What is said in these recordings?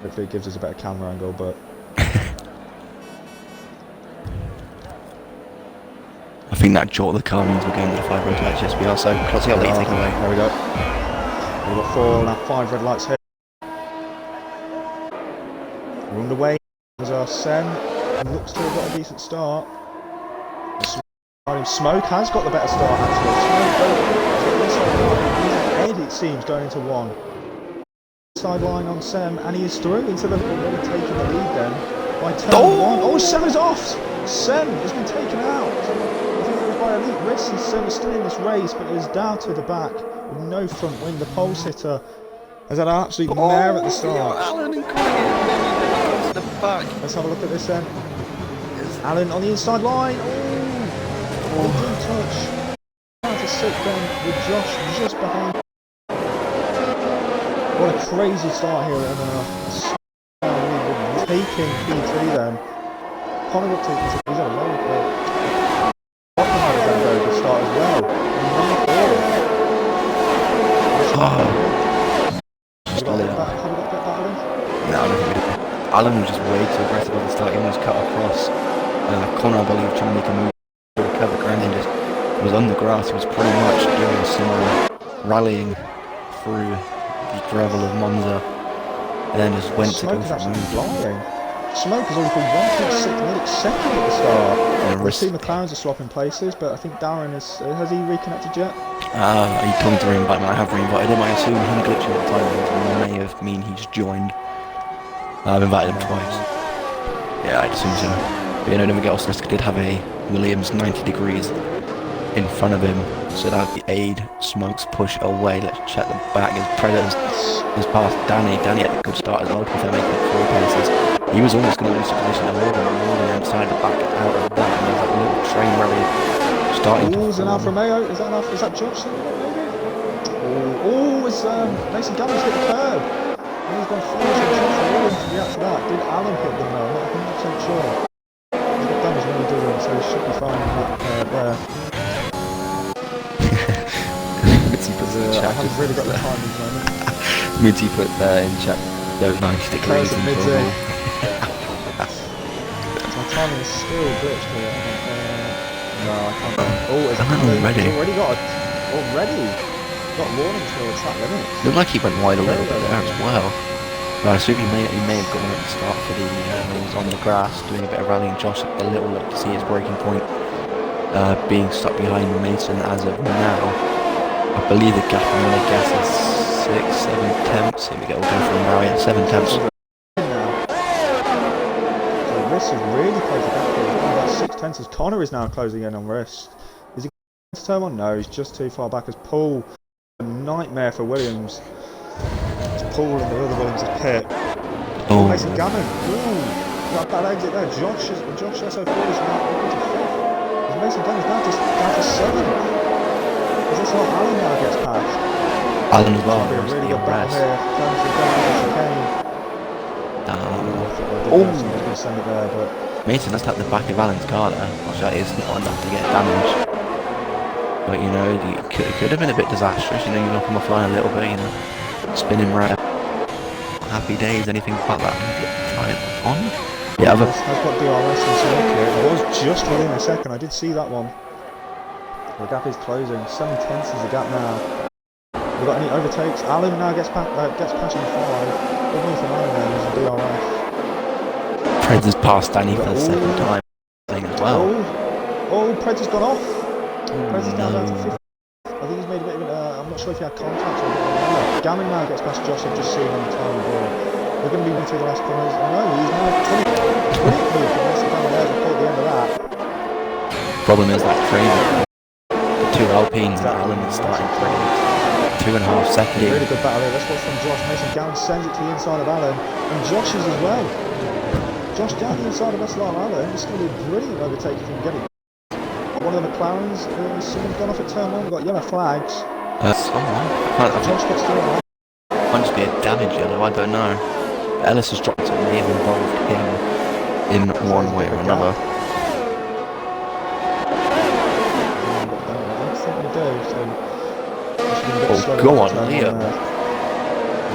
Hopefully it gives us a better camera angle, but... I think that jort of the car means we're going to the 5 red lights, yes we are, so let's see how late taking away. There we go. We've got 4, now 5 red lights here. We're underway. There's our Sen. Looks to have got a decent start. Smoke has got the better start actually. Smoke, it seems, going into 1. Sideline on Sem, and he is through into the already taking the lead then by turn 1. Oh, Sem is off! Sem has been taken out. I think it was by elite risk, and Sem is still in this race, but is down to the back with no front wing. The pole sitter has had an absolute mare at the start. Alan and Colin to the back. Let's have a look at this then. Alan on the inside line. Oh, good touch. Trying to sit down with Josh just behind. What a crazy start here, and taking P3 then. Connor up to he's had a very good start as well. No, I don't think we did. Alan was just way too aggressive at the start. He almost cut across. Connor, I believe, trying to make a move to recover ground and just was on the grass. He was pretty much doing some rallying through the gravel of Monza, and then just went Smoke to go for a move. flying. Smoke has only been 1.6 minutes second at the start. And The two McLarens are swapping places, but I think Darren has he reconnected yet? He told me to re-invite him, and I have re-invited him. I assume him glitching at the time may have mean he's joined. I've invited him twice. Yeah, I'd assume so. But you know, don't forget, Oscar did have a Williams 90 degrees in front of him, so that the aid Smokes push away. Let's check the back. His Predators has passed Danny. Danny had a good start as well, if they're making 4 paces. He was almost going to lose the position of Morgan inside the back out of that, and there's that little train rally starting to is an Alfa Romeo? Is that enough? Is that Josh? Maybe? It's Mason Gavin's hit the curb. And he's gone forward to Josh Williams to react to that. Did Alan hit them though? I'm not 100% sure. He's got damage when he does it, so he should be fine there. I haven't really got the time at the moment. Mitty put in chat, those 90 degrees in my timing is still glitched here. No, I can't. It's already got got warning to a track limit. Looked like he went wide a little bit there as well. But I assume he may have gone at the start for the he was on the grass doing a bit of rallying. Josh a little look to see his breaking point, being stuck behind Mason as of now. I believe the gap I'm gonna guess is 6-7 tenths. Here we go, we'll go for now, yeah, 7 tenths. So Riss has really closed the gap here. About 6 tenths as Connor is now closing in on Riss. Is he going to turn 1? No, he's just too far back as Paul. A nightmare for Williams. It's Paul and the other Williams is pit. Oh, Mason Gavin. That bad exit there. Josh SO4 is now into 5th. Mason Gavin's now just down to 7th. Is this what Alan now gets past? Alan as well, It's really good battle here. Going to send it there, but Mason has tapped the back of Alan's car there. Watch that, it's not enough to get damage. But you know, it could have been a bit disastrous. You know, you knock him offline a little bit, you know, spinning right. Happy days, anything like that. Try it on. Yeah, has got DRS and circuit. It was just within a second. I did see that one. The gap is closing. 7 tenths is the gap now. We've got any overtakes? Alan now gets past in 5. Good news from Alan now using DRS. Preds has passed Danny for the second time as well. Preds has gone off. Preds is now down to 50. I think he's made a bit of I'm not sure if he had contact or a bit of a Gavin now gets past Josh. I've just seen on the time board. We're going to be moving through the last corners. Oh no, he's now 20 move from Mason Gavin there. We'll call the end of that. Problem is that crazy. 2 Alpines and Alan is starting pretty 2.5 seconds. Really good battle here. Let's watch from Josh. Mason Gavin sends it to the inside of Alan, and Josh's as well. Josh down the inside of SLR Alan. It's going to be a brilliant overtake if he can get it. One of the McLarens, someone's gone off at turn 1. We've got yellow flags. Josh gets through it. Might just be a damage yellow, I don't know. Ellis has dropped it, may have involved him in one way or another. Go on, Liam.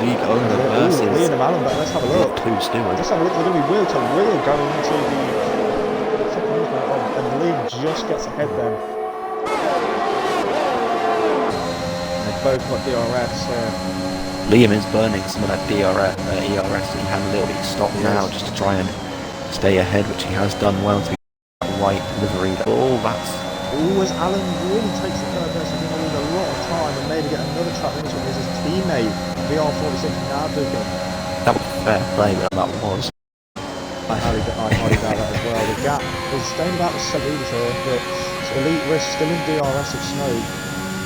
League owner versus Liam and Alan, but let's have a look. include Stewart. Let's have a look. They're going to be wheel to wheel going into the second movement, and Liam just gets ahead then. And they've both got DRS. Liam is burning some of that ERS that he had a little bit stopped now just to try and stay ahead, which he has done well to white livery. Oh, that's... Oh, as Alan really takes the third place, he's going to lose a lot of time and maybe get another track finish with his teammate, VR46 now doing. That was fair play, but that was. I highly doubt that as well. The gap is staying about the 70s here, but Elite Risk still in DRS of Snoke.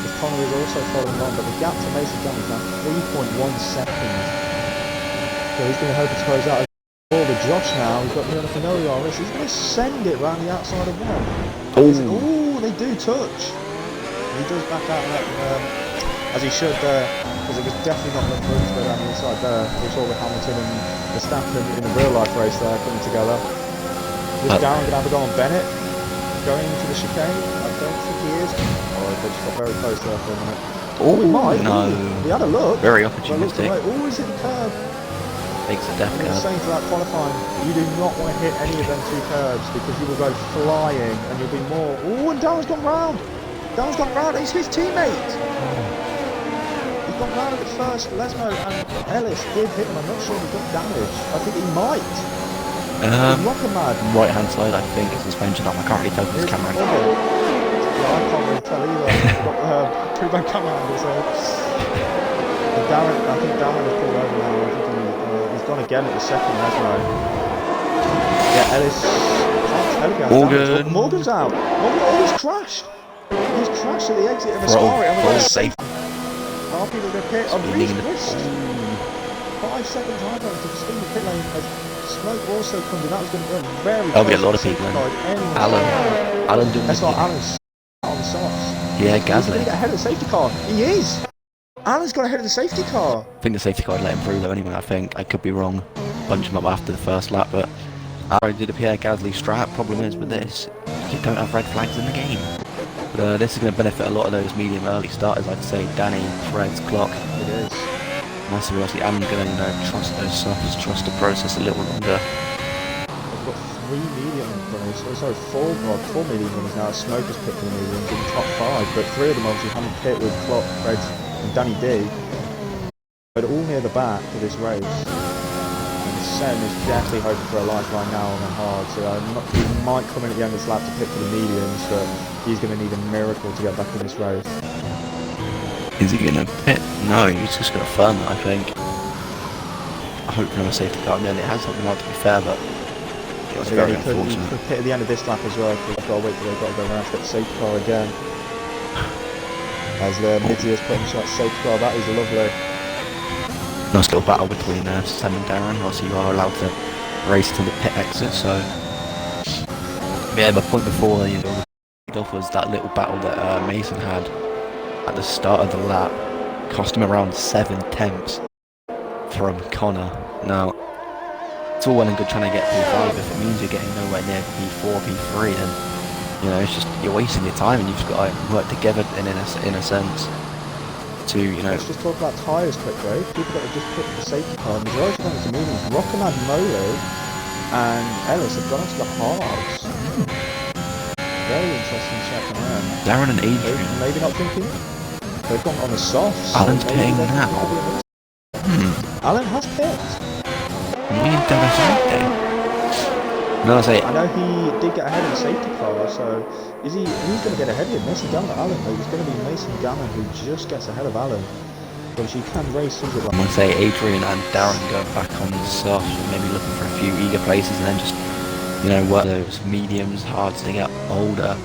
As Connor is also following along, but the gap to Mason Gunn is now 3.1 seconds. So he's going to hope to close out. Oh, the Josh now, he's got nearly no DRS. He's going to send it round the outside of one. Oh, they do touch. He does back out of that, as he should there, because it was definitely not enough room to go down the inside there. We saw with Hamilton and Verstappen in a real life race there coming together. Is Darren going to have a go on Bennett? Going into the chicane? I don't think he is. Oh, they just got very close there for a minute. Oh, he might. no. He had a look. Very opportunistic. Oh, he's hit the curb. Makes a death I'm curb. saying to that qualifying, you do not want to hit any of them two curbs because you will go flying and you'll be more... Oh, and Darren's gone round. Darren's gone round. He's his teammate. He's gone round at first. Lesmo and Ellis did hit him. I'm not sure he got damage. I think he might. Right hand side, I think, is suspension on. I can't really tell from this camera. Yeah, I can't really tell either. I've got pretty bad camera angle, so... Darren, I think Darren has pulled over now. I think he's gone again at the second, Lesmo. Yeah, Ellis... Morgan. Morgan's out. Morgan always crashed. He's crashed at the exit of the Safari. Safe. Are people going to pit on Reese wrist? 5 seconds high going to speed the pit lane as Smoke also comes in. That was going to be very There'll be a lot of people in. Alan doing that's not Alan's on the softs. Yeah, He's going Gasly. to get ahead of the safety car. He is. Alan's got ahead of the safety car. I think the safety car let him through though anyway, I think. I could be wrong. Bunch him up after the first lap, but I did a Pierre Gasly strat. Problem is with this, you don't have red flags in the game. But this is going to benefit a lot of those medium early starters, I'd say. Danny, Fred's, Clock. It is. Massively, obviously, I'm going to trust those softs, trust the process a little longer. We've got 3 medium runners, sorry, 4 medium runners now. Smoke has picked the mediums in the top 5, but 3 of them obviously haven't picked with Clock, Fred and Danny D. But all near the back of this race. And Sam is definitely hoping for a lifeline now on the hard, so he might come in at the end of this lap to pick for the mediums, but he's going to need a miracle to get back in this race. Is he going to pit? No, he's just going to firm it, I think. I hope for another safety car. Then it has something like to be fair, but it was very unfortunate. He could pit at the end of this lap as well, because I've got to wait till they've got to go around to get the safety car again. As the Midzi has put in shot safety car, that is lovely. Nice little battle between Sam and Darren. Obviously, you are allowed to race to the pit exit, so... Yeah, my point before you know, off was that little battle that Mason had at the start of the lap. Cost him around 7 tenths from Connor. Now, it's all well and good trying to get P5, if it means you're getting nowhere near P4, P3, then, you know, it's just, you're wasting your time and you've just got to work together in a sense. To, you know... Let's just talk about tyres quickly. People that have just picked the safety car, majority of them to mediums. Rockamad, Molo and Ellis have gone onto the hards. Very interesting check on them. Darren and Adrian. Maybe not thinking. They've gone on the softs. Alan's pitting now. Alan has picked. Me and Dennis aren't they? No, I know he did get ahead of the safety car, so who's going to get ahead of him? Mason Gammon or Alan? It's going to be Mason Gammon who just gets ahead of Alan. But she can race things like... I'm going to say Adrian and Darren go back on the soft, maybe looking for a few eager places and then just, you know, work those mediums hard to get older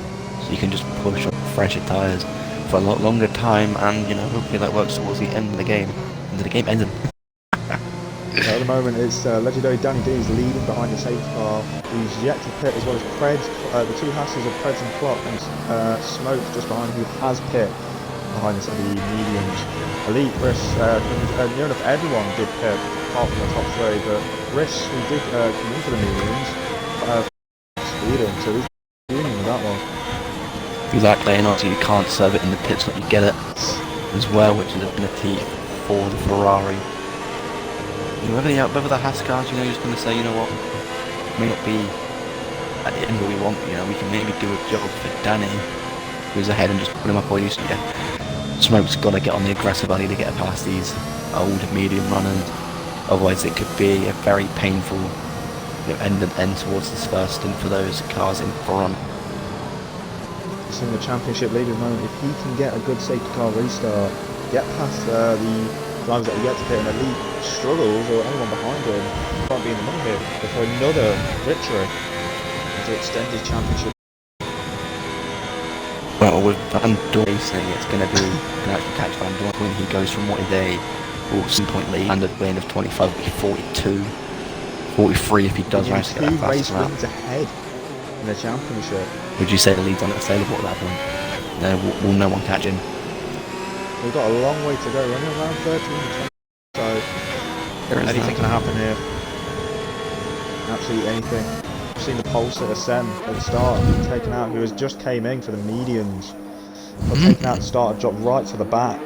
so you can just push on fresher tyres for a lot longer time and, you know, hopefully that works towards the end of the game. Into the game ending. At the moment, it's legendary Danny D is leading behind the safety car. He's yet to pit as well as Pred. The 2 Hasses of Preds and Clock and Smoke just behind, who has pit behind the mediums. Elite, Riss, near enough everyone did pit apart from the top 3, but Riss, who did come into the mediums, speeding, so he's dealing with that one. Exactly, and obviously you can't serve it in the pits like you get it as well, which is a penalty for the Ferrari. whether the Haas cars, you know, just going to say, you know what, may not be at the end where we want, you know, we can maybe do a job for Danny, who's ahead, and just put him up all used to, yeah. Smoke's got to get on the aggressive alley to get past these old medium runners, otherwise it could be a very painful, you know, end towards this first stint for those cars in front. It's in the championship lead at the moment. If he can get a good safety car restart, get past the drivers that are yet to pit, and Elite struggles, or anyone behind him, can't be in the money here for another victory to extend his championship. Well, with Van Dorn racing, it's going to be can actually catch Van Dorn when he goes from what is a 7-point lead and at the end of 25 will be 42, 43 if he does manage to get that fast lap. 2 race wins ahead in the championship. Would you say the lead's unassailable at that point? No, will no one catch him? We've got a long way to go. We're only around 13 and 20, so anything can happen here. Absolutely anything. I've seen the pulse at Sem at the start being taken out, who has just came in for the medians. Got taken out at the start and dropped right to the back.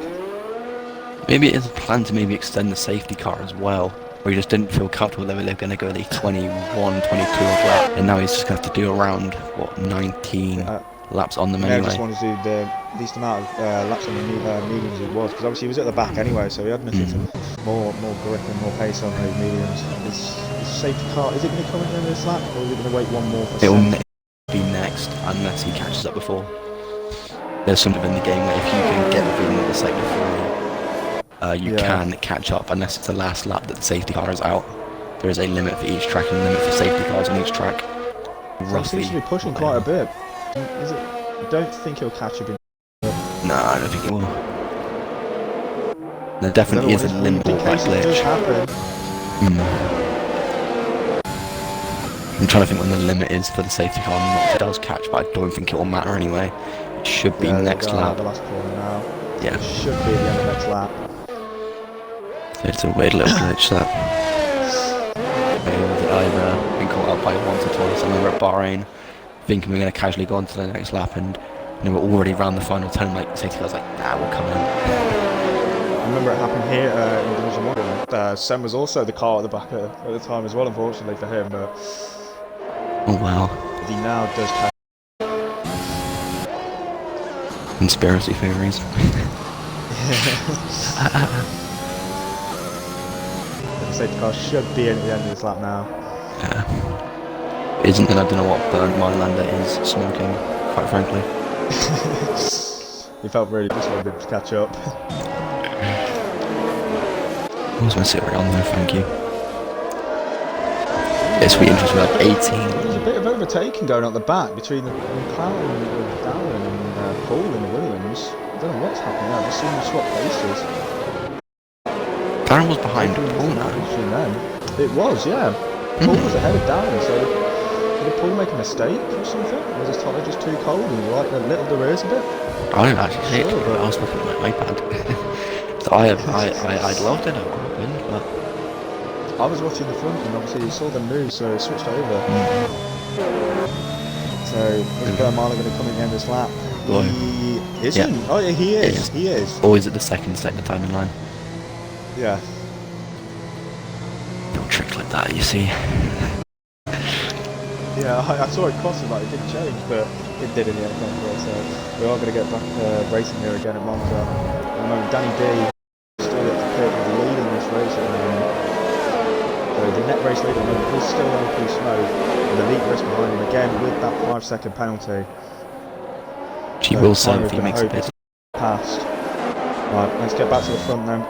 Maybe it is a plan to maybe extend the safety car as well, or he just didn't feel comfortable that they were going to go the 21, 22 lap, and now he's just going to have to do around, what, 19 laps on them anyway. I just wanted to do the least amount of laps on the mediums it was, because obviously he was at the back anyway, so he had more grip and more pace on those mediums. His safety car, is it going to come in the end of this lap, or is it going to wait one more for It will be next, unless he catches up before. There's something in the game where if you can get within the sector 3, you can catch up, unless it's the last lap that the safety car is out. There is a limit for each track and a limit for safety cars on each track. So he seems to be pushing quite a bit. Is it? I don't think he'll catch up in. No, I don't think he will. There definitely is a limit for that glitch. I'm trying to think when the limit is for the safety car. Not if it does catch, but I don't think it will matter anyway. It should be next lap. The last corner now. Yeah. It should be the end of next lap. So it's a weird little glitch that I've been caught up by once or twice. I remember at Bahrain thinking we're going to casually go on to the next lap, and you know, we're already around the final turn, like the safety car's like, nah, we'll come in. I remember it happened here in Division 1. Sem was also the car at the back at the time as well, unfortunately for him, but oh wow. He now does catch. Conspiracy theories. The safety car should be in at the end of this lap now. Yeah. Isn't, and I don't know what burnt Mylander is smoking, quite frankly. He felt really just wanted to catch up. Where's my cereal on there, thank you. It's really interesting, like 18. There's a bit of overtaking going on at the back between the McLaren and Darren and Paul in the Williams. I don't know what's happening there, I've just seen them swap places. Darren was behind Paul now. It was, yeah. Paul was ahead of Darren, so did Paul make a mistake or something? Was his tyre just too cold and right a little the rears a bit? I don't actually see it, but I was looking at my iPad. So I'd love to know what happened, but I was watching the front and obviously he saw them move, so he switched over. So is Bermana going to come in the end of this lap? Boy. He isn't. Yeah. Oh yeah, he is. He is. Always at the second timing line. Yeah. Little trick like that, you see. Yeah, I saw it crossing, like it didn't change, but it did in the end. So we are going to get back racing here again at Monza. At the moment, Danny D still at the pit, leading this race at the moment. The net race leader at the moment is still pretty slow, and the lead race behind him again with that 5-second penalty. She will serve if he makes a bit. Past. Right, let's get back to the front then.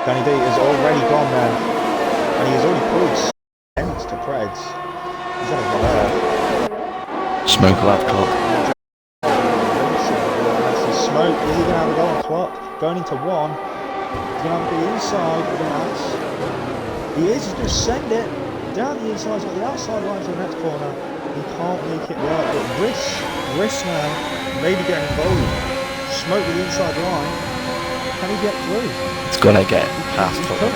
Danny D is already gone there, and he has already pulled tenths to Preds. He's had a lot there. Smoke will have clock. Smoke, is he going to have a go on clock? Going into one. He's going to have to be inside with an axe. He is, he's going to send it down the inside, so the outside line to the next corner. He can't make it work, but Riss now, maybe getting involved. Smoke with the inside line. Can he get through? It's got to get past top. Oh,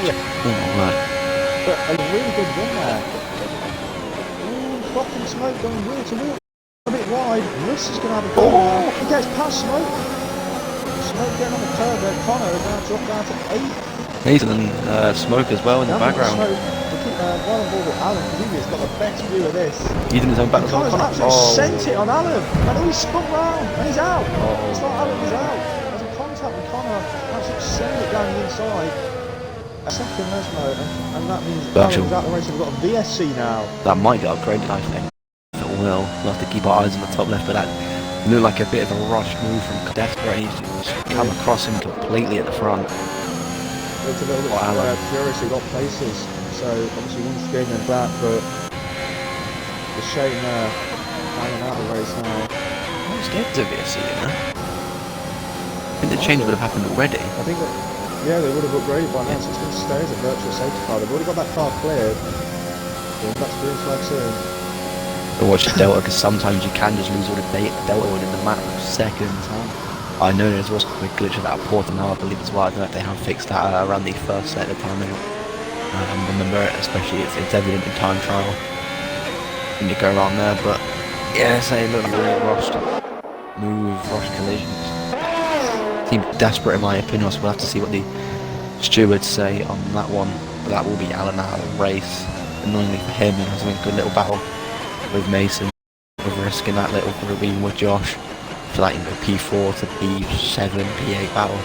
right. But a really good run there. Ooh, fucking Smoke going wheel to wheel. A bit wide. Riss is going to have a go now. He gets past Smoke. Smoke getting on the curve there. Connor is now dropped down to 8th. Mason and Smoke as well in the background. While on board with Alan, Cornelius got the best view of this. He's in his own back. Connor's absolutely sent it on Alan, and he spun round, and he's out. It's not Alan, he's out. There's a contact with Connor, absolutely sent it down the inside. A second Mesmo, and that means Alan's out the race. We've got a VSC now. That might get upgraded, I think. If it will, we'll have to keep our eyes on the top left, but that looked like a bit of a rushed move from Desperate. He's just come across him completely at the front. It's a little bit furious, he got places, so obviously wants to gain them back, but the shame there, hanging out the race now. I'm scared to VSC, you know? I think the change would have happened already. I think that, yeah, they would have upgraded by now, so it's going to stay as a virtual safety car. They've already got that car cleared. That's green flag soon. But watch the Delta, because sometimes you can just lose all the Delta within the matter of seconds. I know there's also a glitch with that port now, I believe as well. I don't know if they have fixed that around the first set of the time limit. Remember, especially it's evident in time trial when you go around there. But yeah, say look, really rushed collisions. Seem desperate in my opinion. So we'll have to see what the stewards say on that one. But that will be Alan out of the race. Annoyingly for him, and having a good little battle with Mason, with risking that little ravine with Josh. For that, you know, P4 to P7, P8 battle.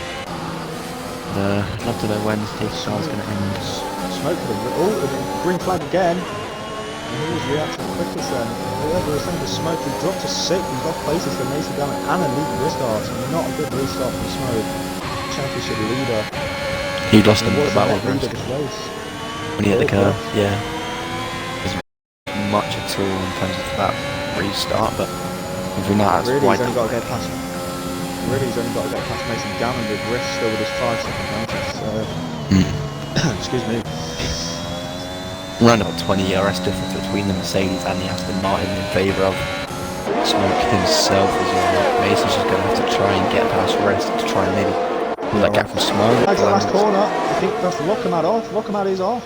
I'd love to know when this safety car is going to end. Smoke green flag again. And he was reacting quickest then. However, we're saying the Smoke, he dropped to 6, he's got places for Mason down and a lead restart. So not a good restart from Smoke. Championship leader. He lost him in the battle of this race. When he hit the curve, yeah. There's much at all in terms of that restart, but really, he's only got to get past. Really, he's only got to get past Mason Gammon with Riff still with his 5-second notice. Excuse me. Around about 20 ERS difference between the Mercedes and the Aston Martin in favour of Smoke himself as well. Mason's just going to have to try and get past Rest to try and maybe pull that gap from Smoke. That's the last corner. I think that's Lockermad off. Lockermad is off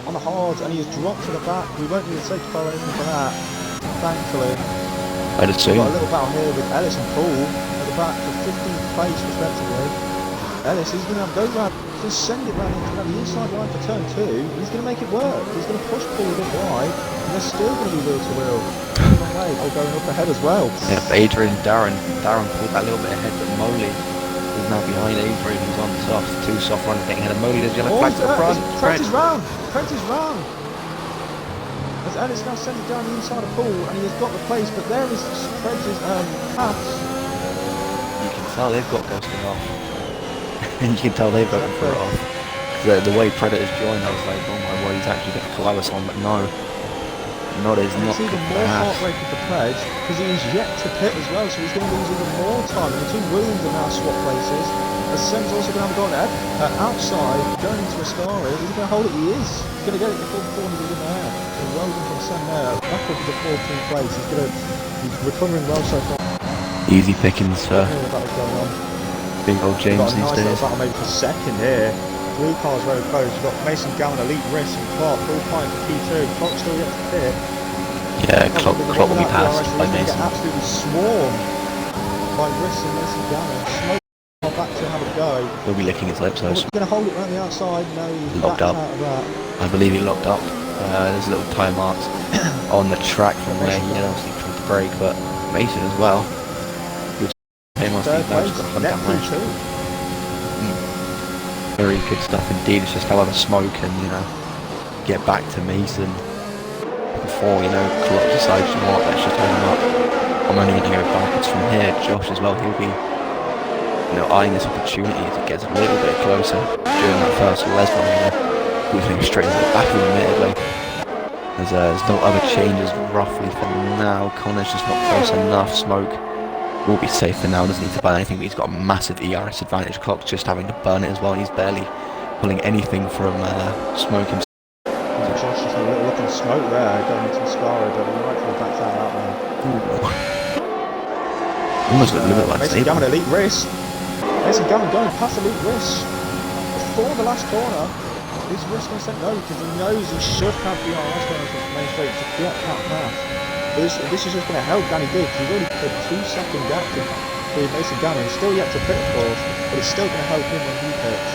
on the hards, and he has dropped to the back. We won't need a safety car or anything for that, thankfully. I'd assume. We've got a little battle here with Ellis and Paul at the back for 15th place respectively. Ellis, he's going to have go round, just send it round into the inside line for turn 2. He's going to make it work. He's going to push Paul a bit wide, and they're still going to be wheel to wheel. Oh, going up ahead as well. Yeah, Adrian, Darren pulled that little bit ahead, but Moley is now behind Adrian, who's on soft. 2 soft runners getting ahead of Moley. There's yellow flag to the front. Trent is round. As Ellis now sends it down the inside of Paul, and he has got the place, but there is Trent's pass. You can tell they've got ghosting off. And you can tell they've got it off. The way Predators joined, I was like, oh my word, he's actually going to close us on, but no. Not is not even more heartbreaking for Pledge, because he is yet to pit as well, so he's going to lose even more time. And the 2 Williams are now swap places. As Sem's also going to have a go ahead. Outside, going into Ascari, is he going to hold it? He is. He's going to get it before the corner is in there. So well done from Sem there. Back up to the 14th place. He's recovering well so far. Easy pickings for big old James these days. Battle maybe for second here. 3 cars very close. You've got Mason Gammon, Elite Risk, and Clark all fighting for P2. Clark still yet to pit. Yeah, Clark will be passed by Mason. Absolutely swarmed by Risk and Mason Gammon. Smoke back to have a go. He'll be licking his lips though. He's going to hold it around the outside. No, he's locked up. Out of that. I believe he locked up. There's little tyre marks on the track from where he obviously tried to brake, but Mason as well. Third place, net P2. Very good stuff indeed. It's just however Smoke and get back to Mason before Clark decides let's just turn him up. I'm only going to go backwards from here. Josh as well, he'll be eyeing this opportunity as it gets a little bit closer during that first Les moving straight into the back of him admittedly. There's no other changes roughly for now. Connor's just not close enough. Smoke will be safe for now, doesn't need to burn anything, but he's got a massive ERS advantage. Clock's just having to burn it as well, and he's barely pulling anything from Smoke himself. Josh just a little look on Smoke there, going into Ascari, but he rightfully backs out that one. Almost a limit like Mason Gammon, Elite Risk. Mason Gammon going past Elite Risk. Before the last corner, is Risk going to say no, because he knows he should have the ERS going from main straight to get that pass. This is just going to help Danny D, because he's already put a 2-second gap to Mason Gammon. Still yet to pit, of course, but it's still going to help him when he pits.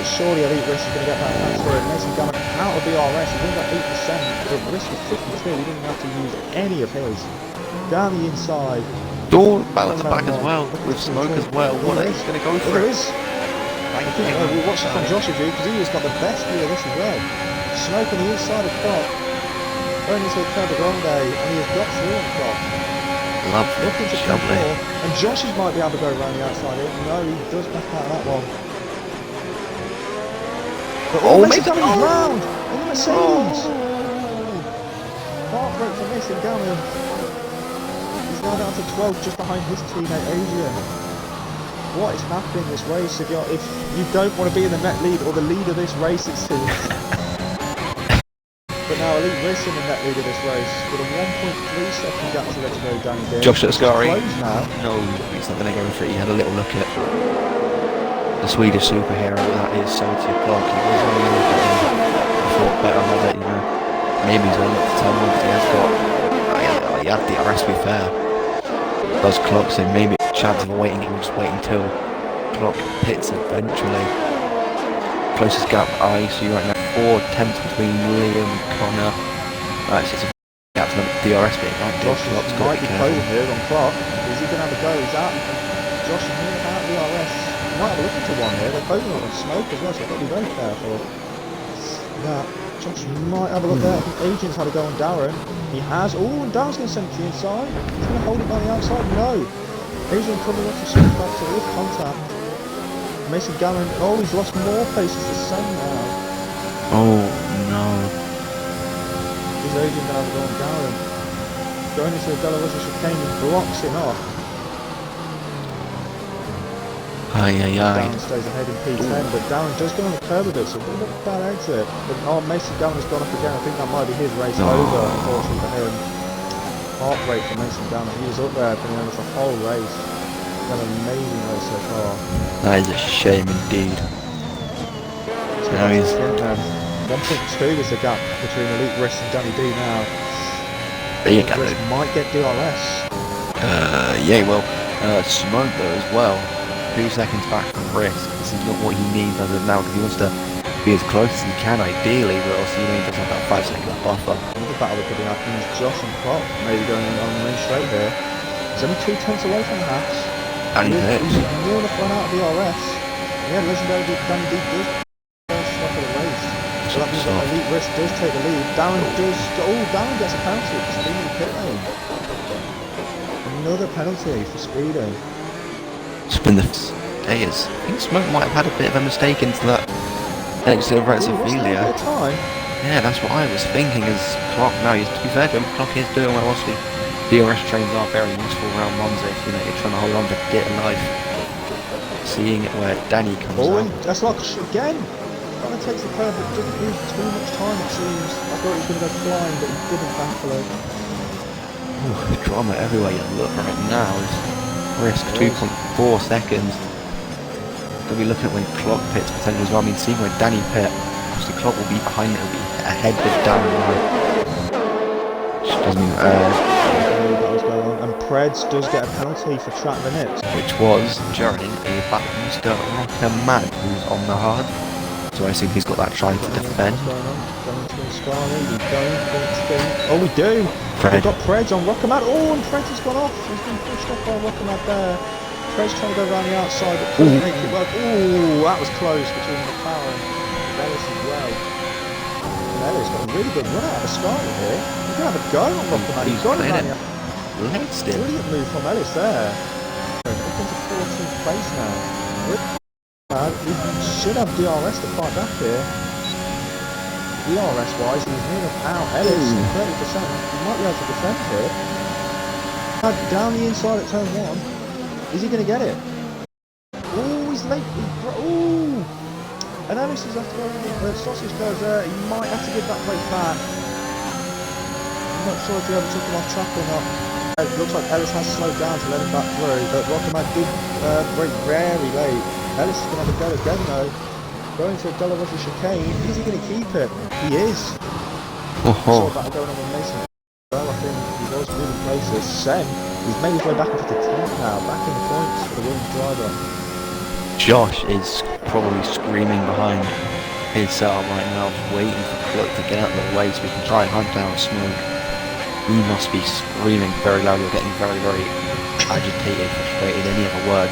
but surely Elite Risk is going to get that transfer. Mason Gammon out of the RS, he's only got 8%, but Risk was 52, he didn't have to use any of his. Down the inside. Door balance back as well, with smoke as well. What is going to go for it? We'll watch it from Josh's view, because he has got the best view of this as well. Smoke on the inside of Clock. Going into the Curve Grande, and he has got through on Clock. Lovely, looking to come forward, and Josh's might be able to go around the outside here. No, he does back out of that one. But Mason Gammon is round in the Mercedes. Heartbreak for Mason Gammon. He's now down to 12, just behind his teammate Adrian. What is happening this race? If you don't want to be in the net lead or the lead of this race, it seems. But now Elite Racing in that lead of this race with a 1.3 second gap to let go down again. Josh Ascari. Now. No, he's not going to go for it. He had a little look at the Swedish superhero that is Sotia Clark. He was only going to look at him. I thought better of it, you know. Maybe he's going to look to tell him because he has got. He had the RS to be fair. Does Clock, so maybe a chance of waiting, he will just wait until Clock hits eventually. Closest gap I see right now. 4 tenths between Liam and Connor. It's a gap to DRS being right. Josh might be closing here on Clark. Is he going to have a go? He's out. Josh is moving out of the DRS. He might have a look into one here. They're closing on smoke as well, so I've got to be very careful. Yeah, Josh might have a look there. I think Adrian's had a go on Darren. He has. Oh, and Darren's going to send it to the inside. He's going to hold it on the outside. No. Adrian coming off the switch back to with contact. Mason Gammon. Oh, he's lost more paces to Sam now. Oh no. Is Adrian going to have a go on Darren? Going into the Delaware chicane and blocks him off. Darren stays ahead in P10, but Darren does go on the curb a bit, so a bit of a bad exit. But Mason Gammon has gone up again. I think that might be his race over, unfortunately for him. Heartbreak for Mason Gammon. He was up there for the whole race. He's done an amazing race so far. That is a shame indeed. So now he's 1.2 is the gap between Elite Risk and Danny D now. Elite Risk might get DRS. Yeah, well, Smoke though as well. 2 seconds back from Risk. This is not what he needs as of now because he wants to be as close as he can ideally, but also he does have that 5 second buffer. Another battle that could be happening is Josh and Clark maybe going on the main straight here. He's only 2 tenths away from the Haas. And he's hit. He's near enough run out of the RS. Yeah, legendary Danny D does stop of the race. So that means that Elite Risk does take the lead. Darren does. Oh, Darren gets a penalty for speeding the pit lane. Another penalty for speeding. It's been the days. I think Smoke might have had a bit of a mistake into that exit of Ophelia. Yeah, that's what I was thinking. As Clock now, to be fair to him, Clock is doing well. Obviously, DRS trains are very useful around ones if you're trying to hold on to get a life. Seeing it where Danny comes out. That's like again. Kind of takes the curve, but doesn't lose too much time. It seems. I thought he was going to go flying, but he didn't baffle it. The drama everywhere you look right now is Risk 2.4 seconds. Gonna be looking at when Clock pits potentially as well. I mean, seeing where Danny pit, obviously Clock will be behind it, will be ahead of Darren now. Which doesn't and Preds does get a penalty for track limits. Which was during a battle with Mr. Rocker Mad, who's on the hard. So I assume he's got that trying to defend. Oh, we do! Fred. We've got Preds on Rocker Mad. Oh, and Preds has gone off. He's been pushed off by Rocker Mad there. Preds trying to go around the outside, but couldn't make it work. Ooh, that was close between McLaren and Ellis as well. And Ellis got a really good run out of the start here. He's going to have a go on Rocker Mad. He's got it. Brilliant move from Ellis there. Up into 14th place now. He should have DRS to fight back here. DRS wise, he's near enough out. Ellis, 30%. He might be able to defend here. Down the inside at turn 1. Is he going to get it? Oh, he's late. Oh! And Ellis is after the sausage goes there. He might have to give that place back. I'm not sure if he ever took him off track or not. It looks like Ellis has slowed down to let him back through, but Rockerman did break very late. Ellis is going to have a go again though. Going to a Delaware chicane. Is he going to keep it? He is. Saw that going on with Mason. Well, I think he was moving places. Sen, he's made his way back into the 10th now, back in the points for the Williams driver. Josh is probably screaming behind his setup right now, waiting for Cloak to get out of the way so we can try and hunt down Smoke. He must be screaming very loudly or getting very, very agitated, frustrated, any other words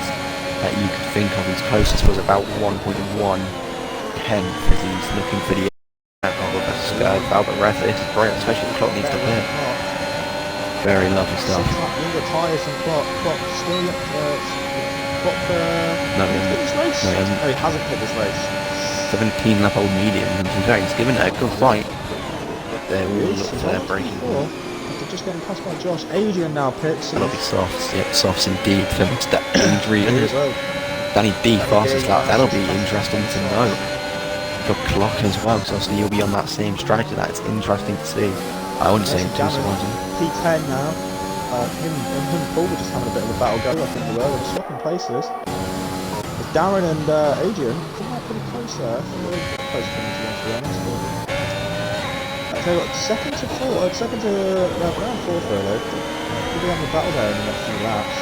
that you could think of. His closest was about 1.1 tenth as he's looking for the Albert Ref. This is great, especially the Clock needs to pit. Very lovely stuff. Younger tyres and Clock still yet Clock No, he hasn't. No, he hasn't. No, he hasn't pit this race. 17 lap old medium, and he's given it a good fight. They're all up for their braking. After just getting passed by Josh, Adrian now pits. Lovely softs, yep, softs indeed for Mr. Adrian. Danny D fastest lap, that'll be interesting to know. For Clock as well, because obviously he'll be on that same strategy. That's interesting to see. I wouldn't say him too surprising. P10 now. Him and Paul were just having a bit of a battle go. I think they were. They're swapping places. It's Darren and Adrian come out pretty close there. I think they're really close to be honest. I tell you what, second to round fourth really. We'll be having a battle there in the next few laps.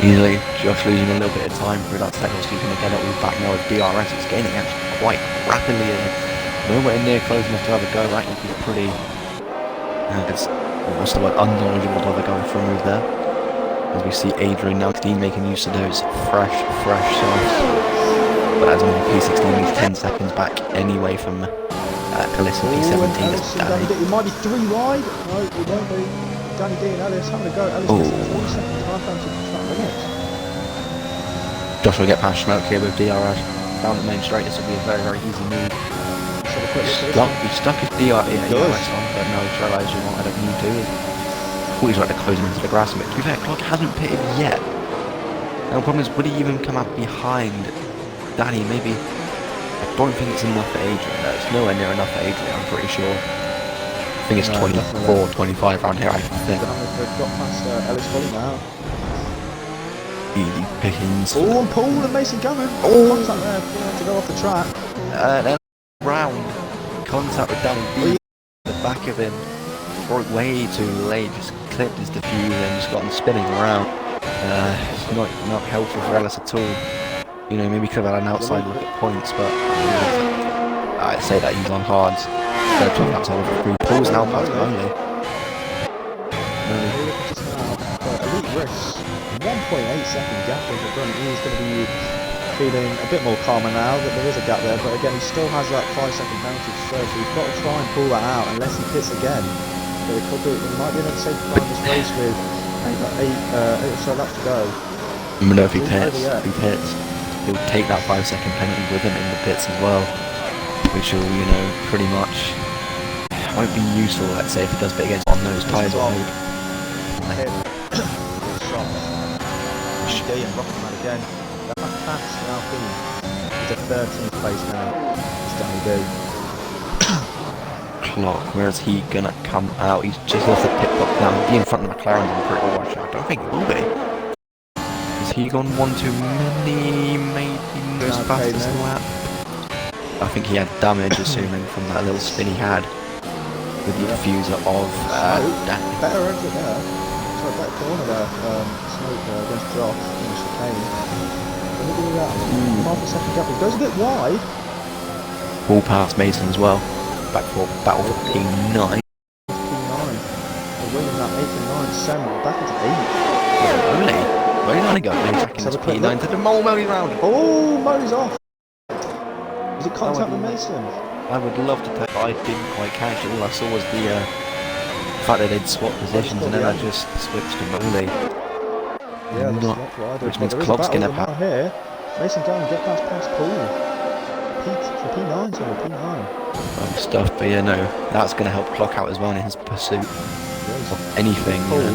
Easily, Josh losing a little bit of time through that second, so he's going to get it all back now with DRS. It's gaining actually quite rapidly and nowhere near close enough to have a go. That would be pretty, what's the word, unknowledgeable to have a go for a move there. As we see Adrian now making use of those fresh softs. But as only P16, he's 10 seconds back anyway from Calissa P17. It might be 3 wide. No, it won't be. Danny D and Ellis having a go. Ellis gets 40 seconds half down to track limits. Josh will get past Schmelk here with DRS. Down the main straight, this will be a very, very easy move. He stuck his DRS on, but no, he realised, you know, I don't need to. Thought he's like to close him into the grass a bit. To be fair, Clock hasn't pitted yet. Now the problem is, would he even come up behind Danny? Maybe. I don't think it's enough for Adrian. No, it's nowhere near enough for Adrian, I'm pretty sure. I think it's 24, 25 around here, I think. They've got past Ellis Folly now. Easy pickings. Oh, and Paul and Mason Gammon. Oh, contact there, to go off the track. Then round. Contact with Danny B. The back of him. Broke way too late, just clipped his diffuser and just got him spinning around. It's not helpful for Ellis at all. You know, maybe could have had an outside look at points, but I'd say that he's on hards. Instead of 12 laps over 3. Paul's now past only. Elite Riss, 1.8 second gap in the front. He's going to be feeling a bit more calmer now that there is a gap there, but again he still has that 5 second penalty to serve, so he's got to try and pull that out unless he pits again. But it might be another safety car in this race with 8 or so laps to go. I don't know if he pits, he'll take that 5 second penalty with him in the pits as well, which will, you know, pretty much won't be useful, let's say, if he does pit against on those tyres or maybe. And Rockman again. That pass now he's at 13th place now. It's Danny D. Clock, where's he gonna come out? He's just off the pit stop now. He'll be in front of McLaren and pretty well. I don't think he will be. Has he gone one too many? Maybe goes fastest lap. I think he had damage, assuming from that little spin he had with the diffuser of Danny. Better exit there. Sorry, better corner there. Smoke against Josh in the chicane. Look at that. Half a second gap. It goes a bit wide. Ball past Mason as well. Back for battle for P9. P9. They're winning that 8 and 9. Sam back into 8. Only. Where did I go? Back into P9 to the Moley round. Oh, Moley's off. Was it contact with Mason? I would love to take, but I didn't quite catch it. All I saw was the fact that they'd swapped positions and then I just switched to Moley. Yeah, which means Clock's gonna pass here. Mason down and get past Paul. P9, sorry, P9. Stuff, but yeah, no, that's going to help Clock out as well in his pursuit of anything. Paul,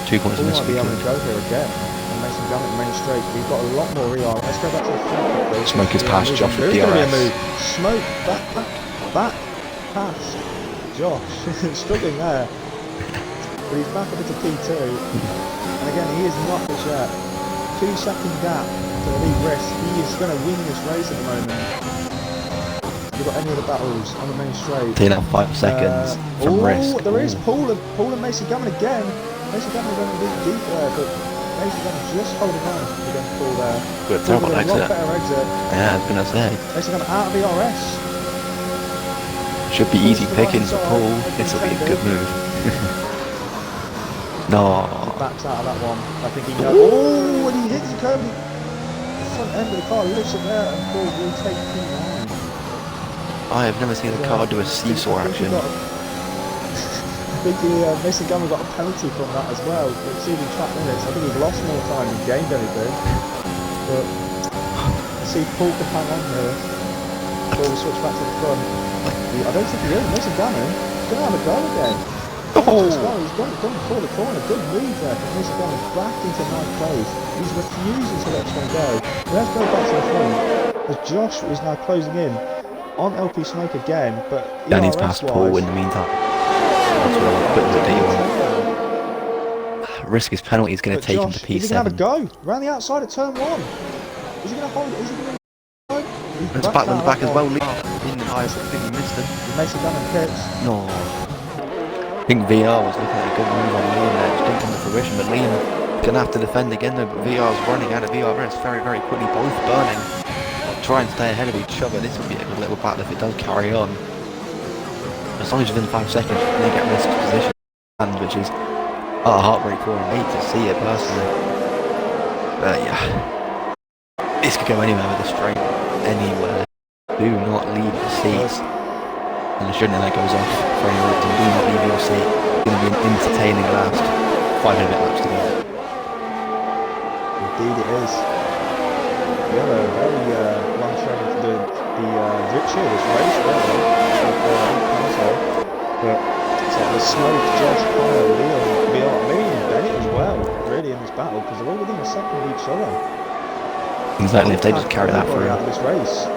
2 corners Paul miss might be having a go here again. And Mason Gammon main straight. We've got a lot more ER. Let's go back to the front. Smoke is past Josh with DRS. There is going to be a move. Smoke back past Josh. Struggling there. But he's back up into P2. And again, he is not as yet. 2 second gap to Elite Riss. He is going to win this race at the moment. Have you got any of the battles on the main straight? 5 seconds from Risk. There is Paul and Mason Gammon again. Mason Gammon going a bit deep there, but Mason Gunn just holding on against Paul there. Good, Paul terrible with a lot exit. better exit. Yeah, I was gonna say. Mason Gunn out of the RS. Should be easy pickings for Paul. This will be a good move. No. He backs out of that one. I think he knows. Oh, and he hits the curb. Front end of the car lifts it there, and Paul will take P9. I have never seen a car do a seesaw action. I think Mason Gunn got a penalty from that as well. Exceeding track limits. I think he's lost more time than gained anything. But I see Paul can hang on here. Paul will switch back to the front. I don't think he is. Mason Gunn is going to have a go again. Oh! He's gone before the corner. Good move there from Mason Gunn back into ninth place. He's refusing to let this one go. Let's go back to the front. As Josh is now closing in on LP Smoke again, but And he's passed Paul in the meantime. That's what I'll put the deal on. Risk his penalty is going to take him to P7. He's going to have a go round the outside of turn 1. Is he going to hold it? Is he going to go? It's back on the back as well. In the high, I think he missed him. Mason Gunn and pits. No. I think VR was looking at a good move on Liam there. It didn't come to fruition, but Liam going to have to defend again though. But VR's running out of VRS very, very quickly. Both burning. Try and stay ahead of each other. This will be a good little battle if it does carry on. As long as within 5 seconds, you can get Risk's position, which is a heartbreak for him. I hate to see it personally. But yeah. This could go anywhere with a straight. Anywhere. Do not leave the seats. And the shouldn't that goes off for any reason. Do not leave your seat. It's going to be an entertaining last 5-minute laps to go. Indeed it is. We have a very long train for the Richard this race, really. But it's like the Smoke, Josh, Connor, Leon, VR, maybe even Bennett as well, really, in this battle, because they're all within a second of each other. Exactly, if they just carry that through. Out of this race.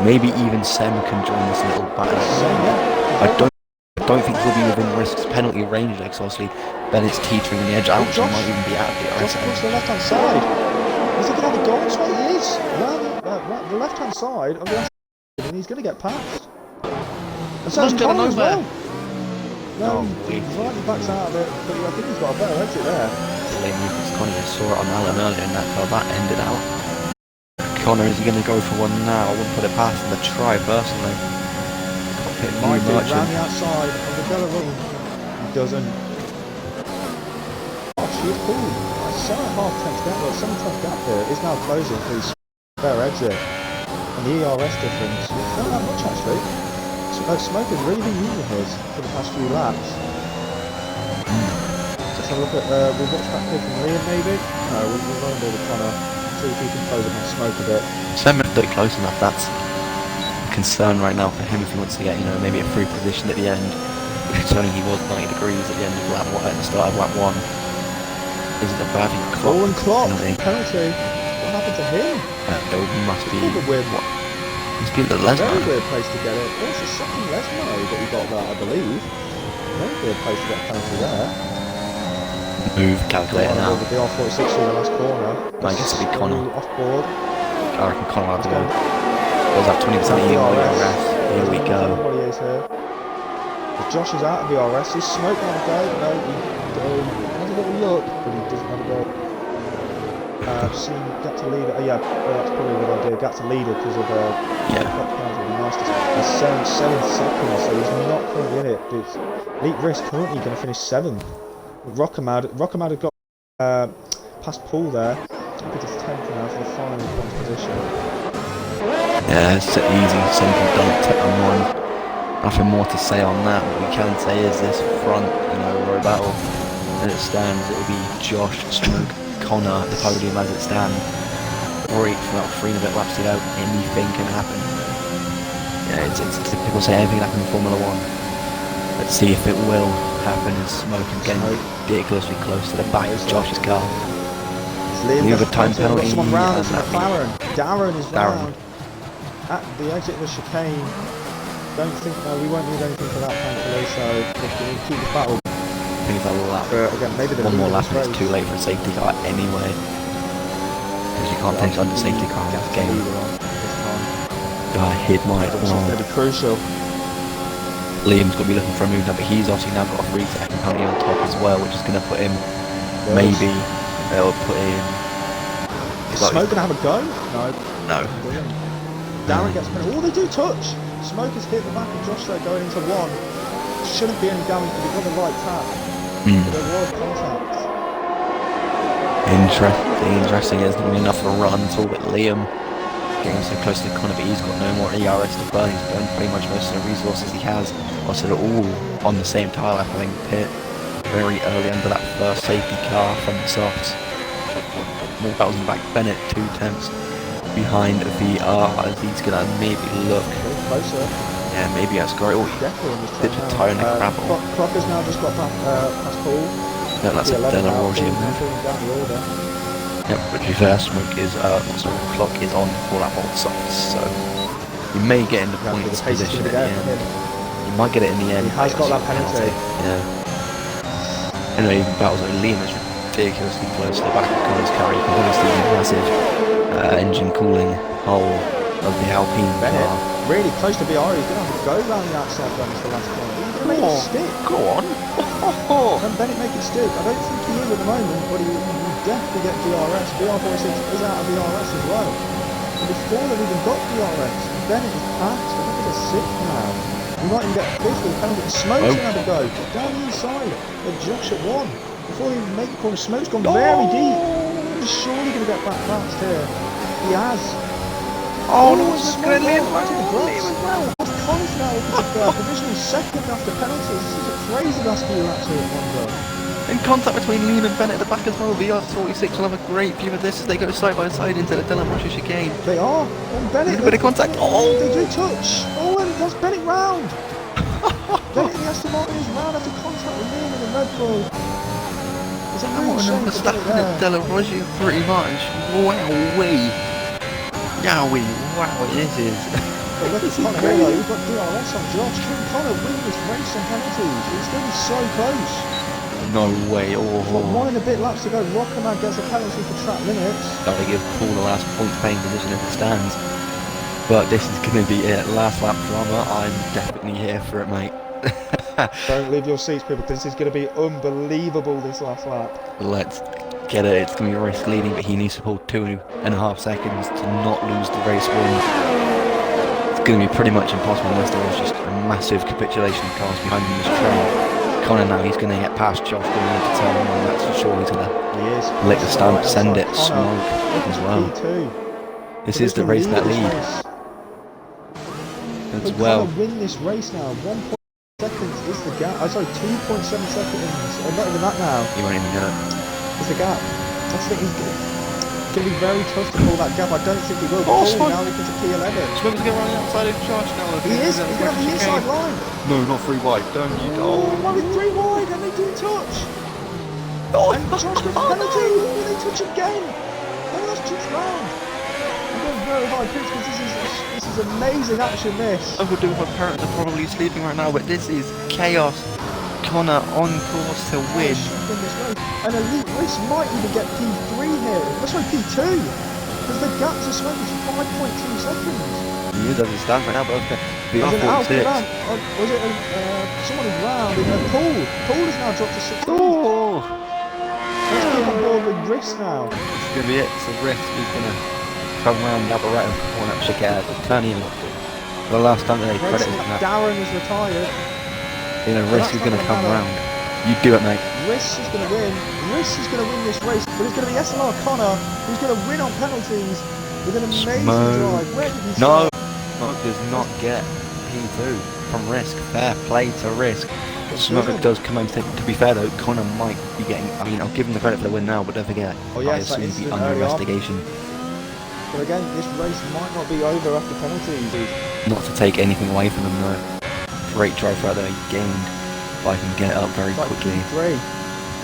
Maybe even Sem can join this little battle. I don't think he'll be within Risk's penalty range, because obviously Bennett's teetering on the edge. Actually, might even be out of the Josh puts the left-hand side. He's looking at the goal straight. He is. The left-hand side of the and he's going to get past. And so he's Connor as well. No, he rightly backs out of it, but I think he's got a better exit there. Connor saw it on Alan earlier and that ended out. Connor, is he going to go for one now? I wouldn't put it past him to try personally. It might be around the outside of the Belarus. He doesn't. Oh, she is cool. It's 7.5 gap, well, 7 gap here is now closing for his better exit. And the ERS difference, not that much actually. Smoke has really been using his for the past few laps. Let's have a look at, we'll watch back here from Liam maybe? No, we'll run over Connor. See if he can close up on Smoke a bit. Sem is close enough, that's a concern right now for him if he wants to get, maybe a free position at the end. Concerning he was 90 degrees at the end of lap 1, at the start of lap 1. Isn't a bad thing. Oh, and Klopp, penalty. What happened to him? There must be... a weird one. Must be the Lesmo. Very weird place to get it. Well, it's the second Lesmo that we got that, I believe. Very weird place to get a penalty there. Move calculator now. The R46 in the last corner. I guess it'll be Connor. Off board. I reckon Connor will have to go. There's that 20% of the RS. Here we go. What he is here. Josh is out of the RS. He's Smoke on the go. No, he has a little look, but he doesn't have a go. Seen get to leader. Yeah, that's probably a good idea. Get to leader because of yeah. That's 7 seconds, so he's not currently in it. It's Elite Risk currently going to finish 7th. Rockamad had got past Paul there. I think it's 10th now for the final point position. Yeah, it's easy, simple, don't tip on one. Nothing more to say on that. What we can say is this front, row battle, as it stands, it will be Josh, Smoke, Connor at the podium as it stands. Right for about 3 and a bit laps to go, anything can happen. Yeah, it's typical say anything can happen in Formula 1. Let's see if it will happen as Smoke is getting ridiculously close to the back of Josh's car. The overtime penalty. Someone round, it's McLaren. Darren is round at the exit of the chicane. Don't think, no, we won't need anything for that thankfully, so if we keep the battle. I think it's a lap. Again, maybe one more lap and it's too late for a safety car anyway. Because you can't finish under safety car in this game. I hit my... It's going to be crucial. Liam's going to be looking for a move now, but he's obviously now got a free second penalty on top as well, which is going to put him maybe They'll put in. Is Smoke gonna have a go? No. Darren gets penalty. Oh, they do touch. Smoke has hit the back of Josh there going into one. Shouldn't be any damage because he got the right tap. But there was contact. Interesting. There's not enough of a run at all, but Liam getting so close to Connor, but he's got no more ERS to burn. He's burned pretty much most of the resources he has. Also, they're all on the same tire, having pit very early under that first safety car from the softs. More battles in the back. Bennett 2 tenths behind VR as he's gonna maybe look closer. Yeah, maybe that's great. Oh, dipped a tire in the gravel. Crocker's now just got past Paul. No, that's a Delarogian move. Yep, but to be fair, Smoke is Clock is on for that old softs, so you may get in the points position at the end. You might get it in the end. He has got that penalty. Yeah. Anyway, even battles like Liam is ridiculously close to the back of Connor's car. You can really see the massive engine cooling hole of the Alpine Bennett, car. really close to VR. He's going to have to go round the outside runs the last corner. He's going to make it stick. Go on. Can Bennett make it stick? I don't think he is at the moment, but he will definitely get DRS. VR46 is out of DRS as well. And before they've even got DRS, Bennett is passed. I think it's 6th now. He might even get 5th with a penalty. Smoke's going to have to go down the inside of Josh at 1. Before he even make the corner, Smoke's gone very deep. He's surely going to get back fast here. He has. Oh, no, it's going to leave as well. Collins now is provisional 2nd after penalties. This is a crazy last few laps here at one go. In contact between Liam and Bennett at the back as well. VR46 will have a great view of this as they go side by side into the Delaroche chicane. They are. And Bennett. A bit of contact. Oh, they do touch. Oh, and that's Bennett round. Bennett in the Aston Martin is round after contact with Liam in the Red Bull. It's a real shame for Bennett there. Delaroche pretty much. Wowee. Yowie. Wow, this is. But look at Connor here though, we've got DRS on Josh. Can Connor win this race on penalties? He's going to be so close. No way. Oh. Got 1.5 laps to go. Rockerman gets a penalty for track limits. Gotta give Paul the last point paying position in the stands. But this is going to be it. Last lap drama. I'm definitely here for it, mate. Don't leave your seats, people, because this is going to be unbelievable this last lap. Let's get it. It's going to be risk leading, but he needs to pull 2.5 seconds to not lose the race win. It's going to be pretty much impossible unless there is just a massive capitulation of cars behind him in this train. Connor now, he's going to get past Josh going into turn 1, that's for sure. He's going to lick the stamp, send it, Smoke as well. This is the race that lead. As well. Connor win this race now. 1.7 seconds is the gap. Oh, sorry, 2.7 seconds. Not even that now. You won't even get it. It's the gap. That's the thing. It's going to be very tough to pull that gap. I don't think he will. Oh, Paul now looking to P11. Smoke's going to run outside of Josh now. He is. He's going to have the inside line. No, not 3 wide. Don't you? Oh, one with 3 wide and they do touch. Oh, and Josh gets a penalty. Oh, they touch again. Oh, that's just round. I'm going very high pitch because this is amazing action. This. I would do. My parents are probably sleeping right now, but this is chaos. Connor on course to win. And Elite Race might even get P3 here. That's right, P2. Because the gap to Smoke is 5.2 seconds. He doesn't stand right now, but okay. VR46. Was it someone is round? Paul is now dropped to 16. Oh! Let's get on board with Riss now. It's going to be it. So Riss is going to come around the Alberetta corner up Chicago, turning him for the last time they credit him. Darren is retired. You know, Riss is going to come around. You do it, mate. Riss is going to win. Riss is going to win this race, but it's going to be SLR Connor who's going to win on penalties with an amazing drive. Where did he start? Smoke does not get P2 from Risk. Fair play to Risk. Smoke does come home. To be fair though, Connor might be getting. I mean, I'll give him the credit for the win now, but don't forget, I assume he'll be under investigation. But again, this race might not be over after penalties. Not to take anything away from him though. Great drive throughout there, he gained, but I can get it up very quickly. P3.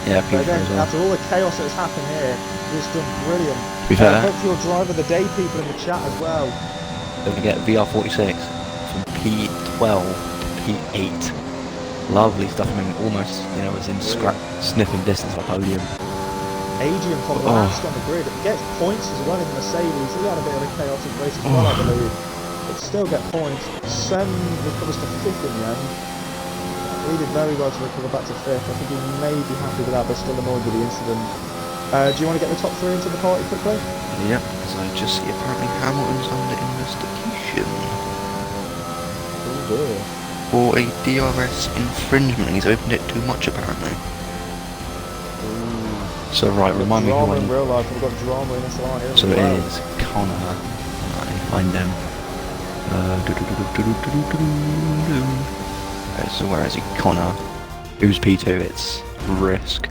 Yeah, P3 again, as well. after all the chaos that's happened here, he's done brilliant. To be fair, hope for your drive of the day people in the chat as well. Don't forget VR46 from P12 to P8. Lovely stuff. I mean, almost, you know, it's in sniffing distance of a podium. Adrian from last on the grid gets points as well in the Mercedes. He had a bit of a chaotic race as well, I believe. But still get points. Sen recovers to 5th in the end. He did very well to recover back to 5th. I think he may be happy with that, but still annoyed with the incident. Do you want to get the top 3 into the party quickly? Yep, so I just see apparently Hamilton's under investigation Oh dear. for a DRS infringement. He's opened it too much apparently. So right, remind me who Drama I in need. real life, we've got drama in SLR here. So as it well. is Connor. I find him. Okay, so where is he? Connor. Who's P2? It's Risk.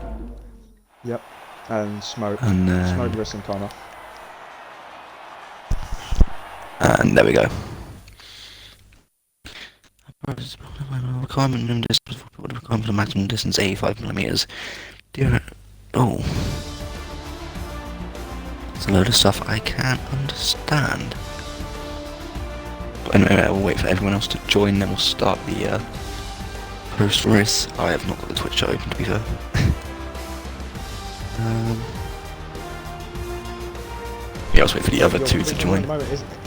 Yep. And Smoke. And then... Smoke, Risk and Connor. And there we go. Requirement distance requirement for maximum distance 85mm. Oh. It's a load of stuff I can't understand. But anyway, we'll wait for everyone else to join, then we'll start the post race. I have not got the Twitch chat open, to be fair. Yeah, I'll just wait for the other two to join.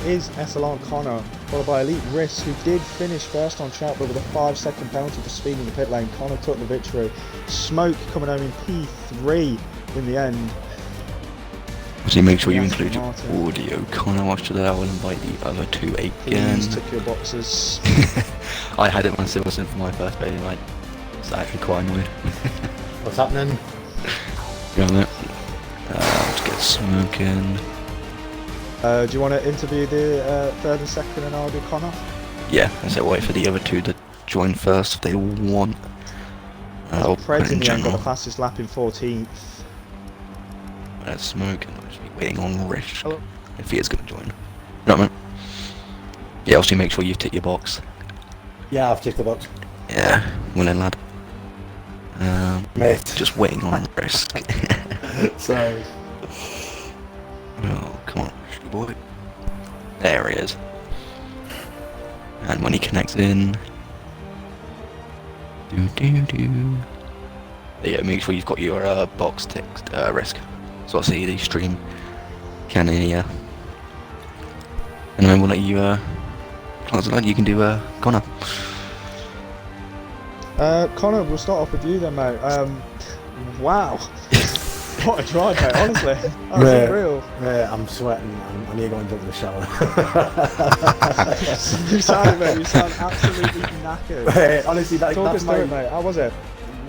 Is SLR Connor, followed by Elite Risk, who did finish first on track, but with a 5-second penalty for speed in the pit lane. Connor took the victory. Smoke coming home in P3 in the end. So make sure you include your audio. Connor, watch that. I will invite the other two again. Please tick your boxes. I had it when I was in for my first day, and I was actually quite annoyed. What's happening? Yeah, let's get smoking. Do you want to interview the third and second, and I'll do Connor? Yeah, I said wait for the other two to join first if they want. Preds in the end got the fastest lap in 14th. Let's smoke, and I'll just be waiting on Rish if he is going to join. No, man. Yeah, also make sure you tick your box. Yeah, I've ticked the box. Yeah, well then, lad. Mate. Just waiting on Risk. Sorry. Oh, come on, Rishy boy. There he is. And when he connects in... Yeah, make sure you've got your box ticked, Risk. So I'll see the stream. Can hear ya. And then we'll let you, close it out. You can do, Connor. Connor, we'll start off with you then, mate. Wow. What a drive, mate, honestly. That was unreal. Mate, I'm sweating. I need to go and jump in the shower. You sound absolutely knackered. Mate, honestly, that's my... mate. How was it?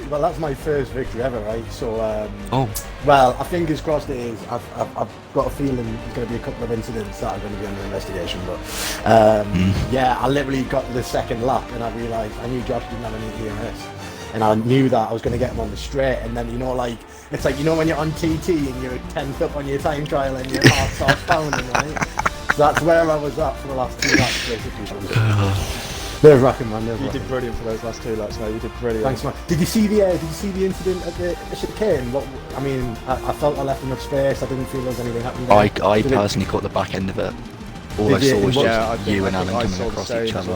Well, that's my first victory ever, right? So, Oh. well, I fingers crossed it is. I've got a feeling there's going to be a couple of incidents that are going to be under investigation, but yeah, I literally got to the second lap and I realised I knew Josh didn't have any ERS, and I knew that I was going to get him on the straight, and then, you know, like, it's like, you know, when you're on TT and you're 10th up on your time trial and your heart starts pounding, right? So that's where I was at for the last 2 laps, basically. Nerve-wracking, man. You did brilliant for those last 2 laps, mate. You did brilliant. Thanks, man. Did you see the incident at the chicane? What I mean, I felt I left enough space. I didn't feel there was anything happening there. I personally caught the back end of it. All I saw was just you and Alan coming across each other.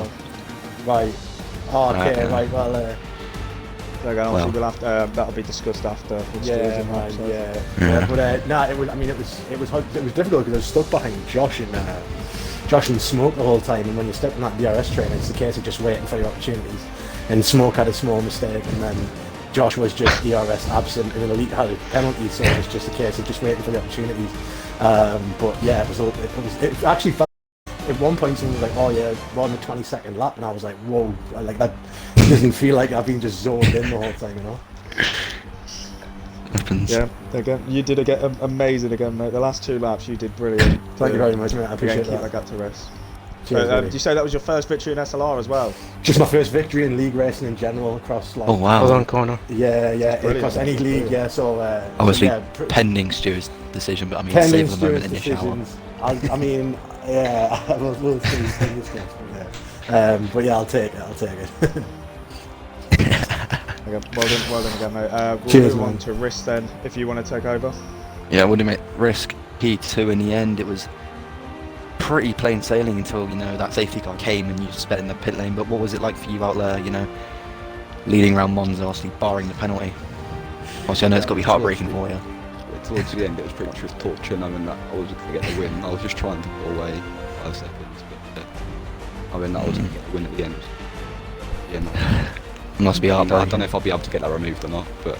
Well. Right. Oh, okay. Right. Well. Obviously we'll have to, that'll be discussed after. Yeah, man. Yeah. But no, it was. I mean, it was difficult because I was stuck behind Josh and Smoke the whole time, and when you're stuck in that DRS train, it's the case of just waiting for your opportunities. And Smoke had a small mistake, and then Josh was just DRS absent, and Elite had a penalty, so it was just a case of just waiting for the opportunities. But yeah, it actually felt, at one point someone was like, oh yeah, we're on the 22nd lap, and I was like, whoa, like that doesn't feel like I've been just zoned in the whole time, you know? Happens. Yeah, again, you did amazing again, mate. The last 2 laps, you did brilliant. Thank you very much, mate. I appreciate that. Keep that gap to rest. Cheers, did you say that was your first victory in SLR as well? Just my first victory in league racing in general across, like... Oh wow. Hold on, Connor. Yeah, across any league, yeah, so... Obviously, so, pending Stuart's decision, but I mean, pending save the moment in the shower. I mean, yeah, we'll see, fingers crossed, yeah. But yeah, I'll take it. Okay, well done again, mate. We'll Cheers, move man. on to Risk then, if you want to take over. Yeah, what do you mean? Risk P2 in the end. It was pretty plain sailing until, you know, that safety car came and you sped in the pit lane. But what was it like for you out there, you know, leading around Monza, obviously barring the penalty? Obviously, I know it's got to be heartbreaking for you. Towards the end, it was pretty much with torture, knowing that I wasn't going to get the win. I was just trying to pull away 5 seconds, but I mean, that I was going to get the win at the end. Yeah, Must be hard. I don't know if I'll be able to get that removed or not, but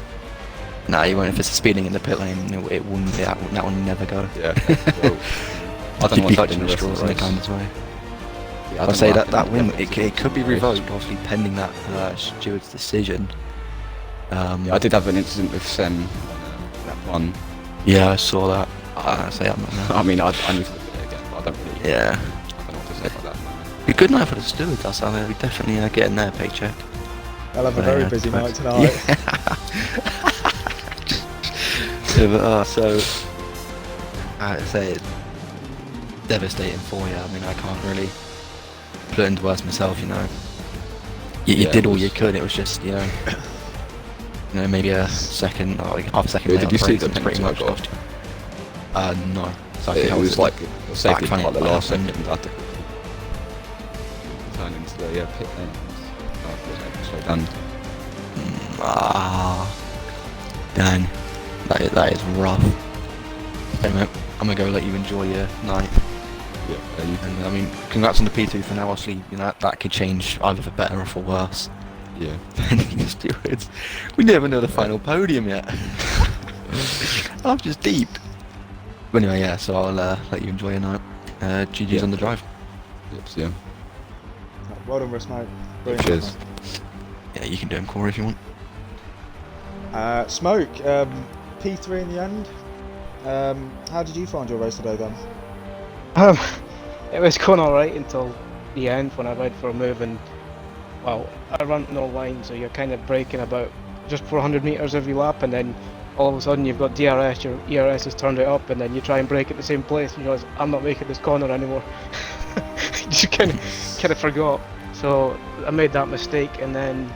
Nah, you won't. If it's speeding in the pit lane, it wouldn't. That will never go. Yeah. Well, I don't know You'd be what's clutching happening the the rest of straws the in the race. canvas way. Yeah, I I'd don't say know that what that happened win the it could be race. revoked, obviously pending that steward's decision. Yeah, I did have an incident with Sem that one. Yeah, I saw that. I say I'm not. I mean, I need to look at it again, but I don't really. Yeah. I don't know what to say about that. Man. Be a good night for the stewards. That's how they're definitely getting their paycheck. I'll have a very busy night tonight. So I'd say it's devastating for you. I mean, I can't really put it into words myself. You know, you Yeah, did it all was- you could. It was just maybe a second or like half a second. Yeah, late did you on see brakes the and pretty much penalty I cost you. No. So I It think I was like safety back car like the funny, last what second. I had to turn into the pit lane. I wasn't able to slow down. Dang, that is rough. Anyway, I'm gonna go let you enjoy your night. Yeah, And I mean, congrats on the P2 for now. Obviously, that could change either for better or for worse. yeah. Depending on stewards. We never know the final podium yet. I'm just deep. But anyway, yeah. So I'll let you enjoy your night. GG's Yeah. on the drive. Yep, so yeah. Well done, Russ, mate. Brilliant, Cheers. mate. Yeah, you can do him, Corey, if you want. Smoke, P3 in the end. How did you find your race today then? It was going alright until the end when I went for a move and, well, I run no line, so you're kind of braking about just 400 metres every lap, and then all of a sudden you've got DRS, your ERS has turned it up, and then you try and brake at the same place and you realize, I'm not making this corner anymore. You just kind of forgot. So I made that mistake, and then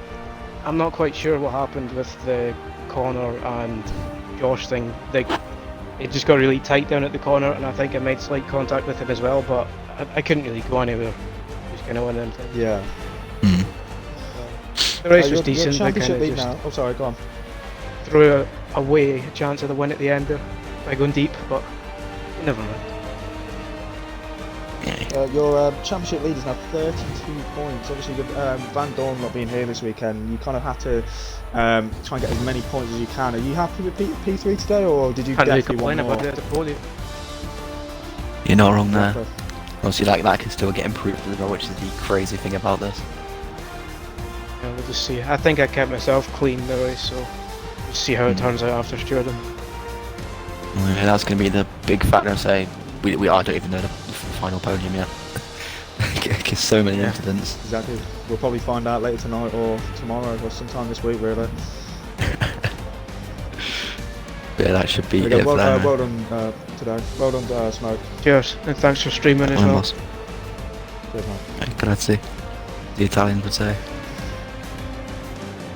I'm not quite sure what happened with the corner and Josh thing. It just got really tight down at the corner, and I think I made slight contact with him as well, but I couldn't really go anywhere. Just kind of one of them things. Yeah. The race was Your decent, but championship kind of lead just now. Oh, sorry, go on. threw away a chance of the win at the end there by going deep, but never mind. Yeah. Your championship lead is now 32 points. Obviously, with Van Dorn not being here this weekend, you kind of have to try and get as many points as you can. Are you happy with P3 today, or did you Can't really definitely complain want more? about it at the podium. You're not wrong there. Exactly. Obviously, that can still get improved as well, which is the crazy thing about this. Yeah, we'll just see. I think I kept myself clean in the race, so we'll see how it turns out after stewarding. Yeah, that's going to be the big factor. Say I don't even know the final podium yet. Because so many incidents. Exactly. We'll probably find out later tonight or tomorrow or sometime this week, really. Yeah, that should be Again, it for that. well done today. Well done, Smoke. Cheers, and thanks for streaming as well. Cheers, mate. Grazie. The Italians would say.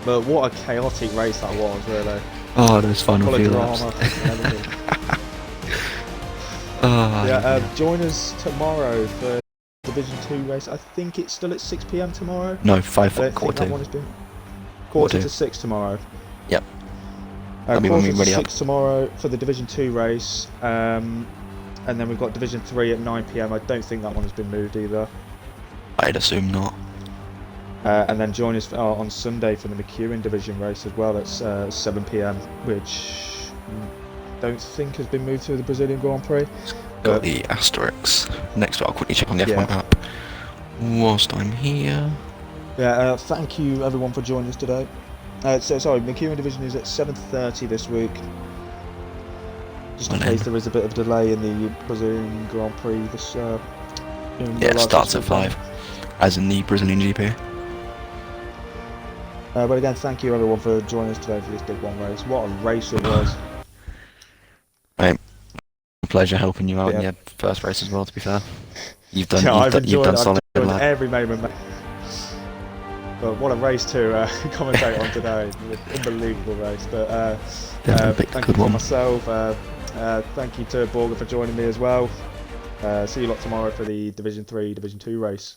But what a chaotic race that was, really. Oh, those final Full of few drama laps. and everything. Oh, Yeah, join us tomorrow for Division 2 race. I think it's still at 6 PM tomorrow. No, 5 I don't think quarter that two. one has been quarter Quarter to two. 6 tomorrow. Yep. That'll be when Quarter we to ready up. 6 tomorrow for the Division 2 race. And then we've got Division 3 at 9 PM. I don't think that one has been moved either. I'd assume not. And then join us on Sunday for the McEwen Division race as well. It's 7 PM, which I don't think has been moved to the Brazilian Grand Prix. Got the asterisks. Next, I'll quickly check on the Yeah. F1 app. Whilst I'm here. Yeah, thank you everyone for joining us today. Sorry, McEwen Division is at 7:30 this week. Just in case there is a bit of delay in the Brazilian Grand Prix. This Yeah, it starts at 5, as in the Brazilian GP. But again, thank you everyone for joining us today for this big one race. What a race it was! Pleasure helping you out in Yeah. your first race as well. To be fair, you've done Yeah, you've done solid. I've enjoyed lad. every moment. But what a race to commentate on today! Unbelievable race. But Definitely picked a thank good you for one. myself. Thank you to Borger for joining me as well. See you lot tomorrow for the Division 3, Division 2 race.